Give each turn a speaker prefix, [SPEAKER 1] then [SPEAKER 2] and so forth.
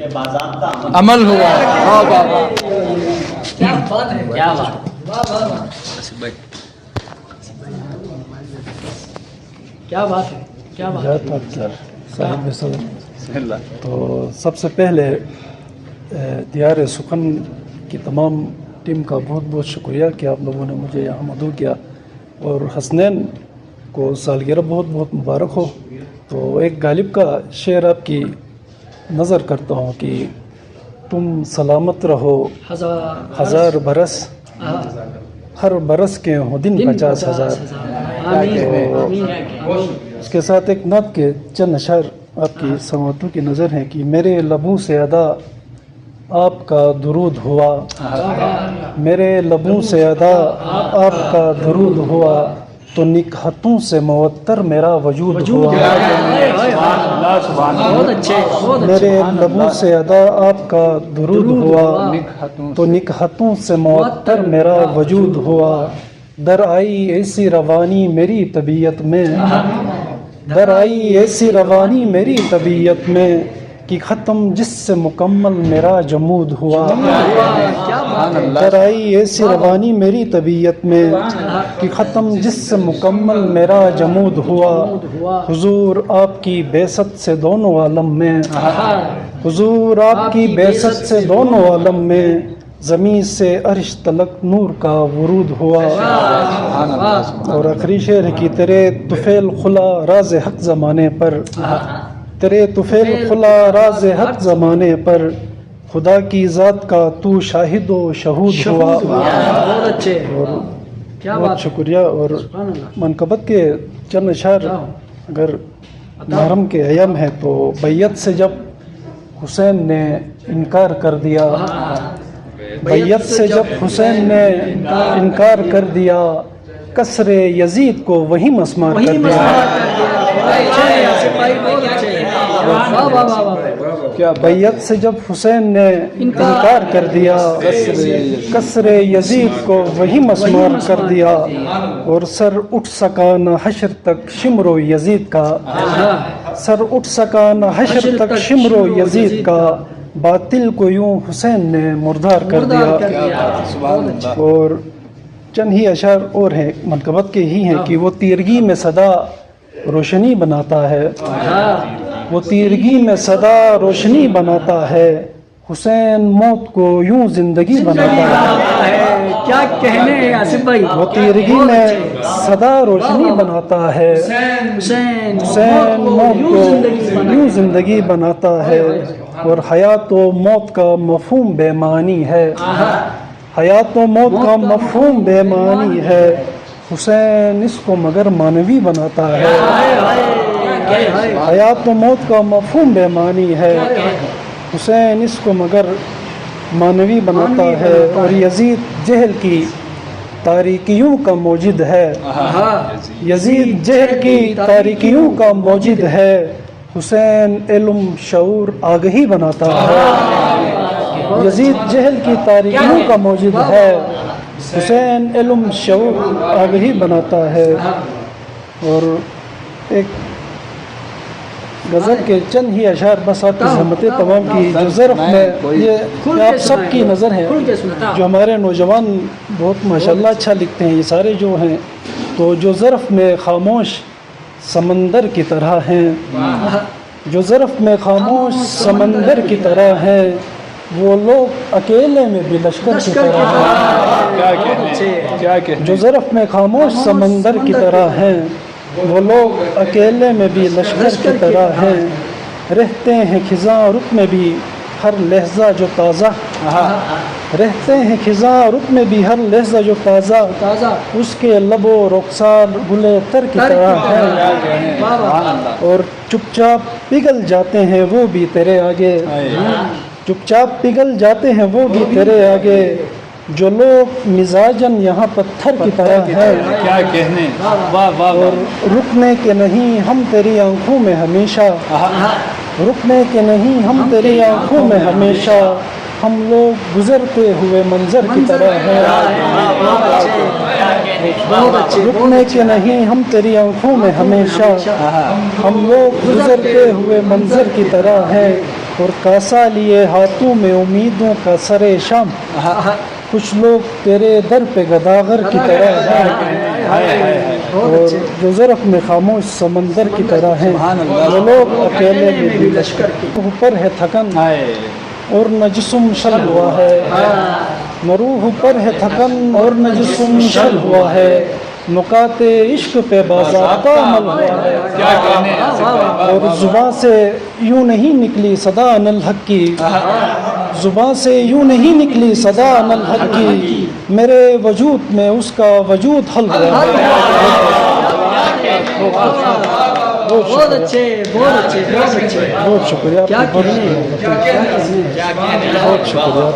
[SPEAKER 1] عمل ہوا.
[SPEAKER 2] کیا بات ہے، کیا بات. کیا بات ہے، کیا بات ہے.
[SPEAKER 3] تو سب سے پہلے دیار سخن کی تمام ٹیم کا بہت بہت شکریہ کہ آپ لوگوں نے مجھے یہاں مدعو کیا، اور حسنین کو سالگرہ بہت بہت مبارک ہو. تو ایک غالب کا شعر آپ کی نظر کرتا ہوں کہ تم سلامت رہو ہزار برس، ہر برس کے ہوں دن 50,000. اس کے ساتھ ایک نعت کے چند اشعار آپ کی سماعتوں کی نظر ہیں کہ میرے لبوں سے ادا آپ کا درود ہوا، میرے لبوں سے ادا آپ کا درود ہوا، تو نکہتوں سے معطر میرا وجود ہوا. میرے لبوں سے ادا آپ کا درود ہوا، تو نکہتوں سے معطر میرا وجود ہوا. در آئی ایسی روانی میری طبیعت میں، در آئی ایسی روانی میری طبیعت میں، کہ ختم جس سے مکمل میرا جمود ہوا. در آئی ایسی روانی میری طبیعت میں، کہ ختم جس سے مکمل میرا جمود ہوا. حضور آپ کی بعثت سے دونوں عالم میں، حضور آپ کی بعثت سے دونوں عالم میں، زمین سے عرش تلک نور کا ورود ہوا. اور آخری شعر ہے کہ تیرے طفیل خلا راز حق زمانے پر، تیرے طفیل خلا راز حق زمانے پر، خدا کی ذات کا تو شاہد و شہود ہوا. اور بہت شکریہ. اور منقبت کے چند اشعار اگر محرم کے ایام ہے تو بیعت سے جب حسین نے انکار کر دیا، بیعت سے جب حسین نے انکار کر دیا، کسر یزید کو وہی مسمار کر دیا. بیعت سے جب حسین نے انکار کر دیا، کسر یزید کو وہی مسمار کر دیا. اور سر اٹھ سکا نہ حشر تک شمر و یزید کا، سر اٹھ سکا نہ حشر تک شمر و یزید کا، باطل کو یوں حسین نے مردار کر دیا. اور چند ہی اشعار اور ہیں منقبت کے ہی ہیں کہ وہ تیرگی میں صدا روشنی بناتا ہے، وہ تیرگی میں صدا روشنی بناتا ہے، حسین موت کو یوں زندگی بناتا ہے.
[SPEAKER 2] کیا کہنے ہیں آصف بھائی.
[SPEAKER 3] وہ تیرگی میں صدا روشنی بناتا ہے، حسین موت کو یوں زندگی بناتا ہے. اور حیات و موت کا مفہوم بے معنی ہے، حیات و موت کا مفہوم بے معنی ہے، حسین اس کو مگر معنوی بناتا ہے. حیات و موت کا مفہوم بے معنی ہے، حسین اس کو مگر معنوی بناتا ہے. اور یزید جہل کی تاریکیوں کا موجد ہے، یزید جہل کی تاریکیوں کا موجد ہے، حسین علم شعور آگہی بناتا ہے. یزید جہل کی تاریکیوں کا موجد ہے، حسین علم شعور آگہی بناتا ہے. اور ایک غزل کے چند ہی اشعار بس آپ کی زحمت تمام کی جو ظرف میں یہ آپ سب کی نظر ہے، جو ہمارے نوجوان بہت ماشاءاللہ اچھا لکھتے ہیں یہ سارے جو ہیں، تو جو ظرف میں خاموش سمندر کی طرح ہیں، جو ظرف میں خاموش سمندر کی طرح ہیں، وہ لوگ اکیلے میں بھی لشکر کی طرح ہیں. جو ظرف میں خاموش سمندر کی طرح ہیں، وہ لوگ اکیلے میں بھی لشکر کی طرح ہیں. رہتے ہیں خزاں رخ میں بھی ہر لہجہ جو تازہ، رہتے ہیں خزاں رخ میں بھی ہر لہجہ جو تازہ، اس کے لب و رخسار گلے تر کی طرح ہیں. اور چپ چاپ پگھل جاتے ہیں وہ بھی تیرے آگے، چپ چاپ پگھل جاتے ہیں وہ بھی تیرے آگے، جو لوگ مزاجن یہاں پتھر کی طرح ہیں.
[SPEAKER 1] کیا کہنے.
[SPEAKER 3] اور رکنے کے نہیں ہم تیری آنکھوں میں ہمیشہ، رکنے کے نہیں ہم تیری آنکھوں میں ہمیشہ، ہم لوگ گزرتے ہوئے منظر کی طرح ہیں. رکنے کے نہیں ہم تیری آنکھوں میں ہمیشہ، ہم لوگ گزرتے ہوئے منظر کی طرح ہیں. اور کاسا لیے ہاتھوں میں امیدوں کا سر شام. کچھ لوگ تیرے در پہ گداگر کی طرح ہیں اور جو ظرف میں خاموش سمندر کی طرح ہیں. وہ لوگ اکیلے میں بھی لشکر کے اوپر ہے تھکن اور نہ جسم شل ہوا ہے. نہ روح پر ہے تھکن اور نہ جسم شل ہوا ہے. نکات عشق پہ باضابطہ عمل ہوا ہے. اور زباں سے یوں نہیں نکلی صدا ان الحق کی. زباں سے یوں نہیں نکلی صدا ان الحق کی. میرے وجود میں اس کا وجود حل ہوا ہے.
[SPEAKER 2] بہت اچھے بہت اچھے بہت اچھے.
[SPEAKER 3] بہت شکریہ.
[SPEAKER 2] کیا کہنے
[SPEAKER 3] بہت شکریہ.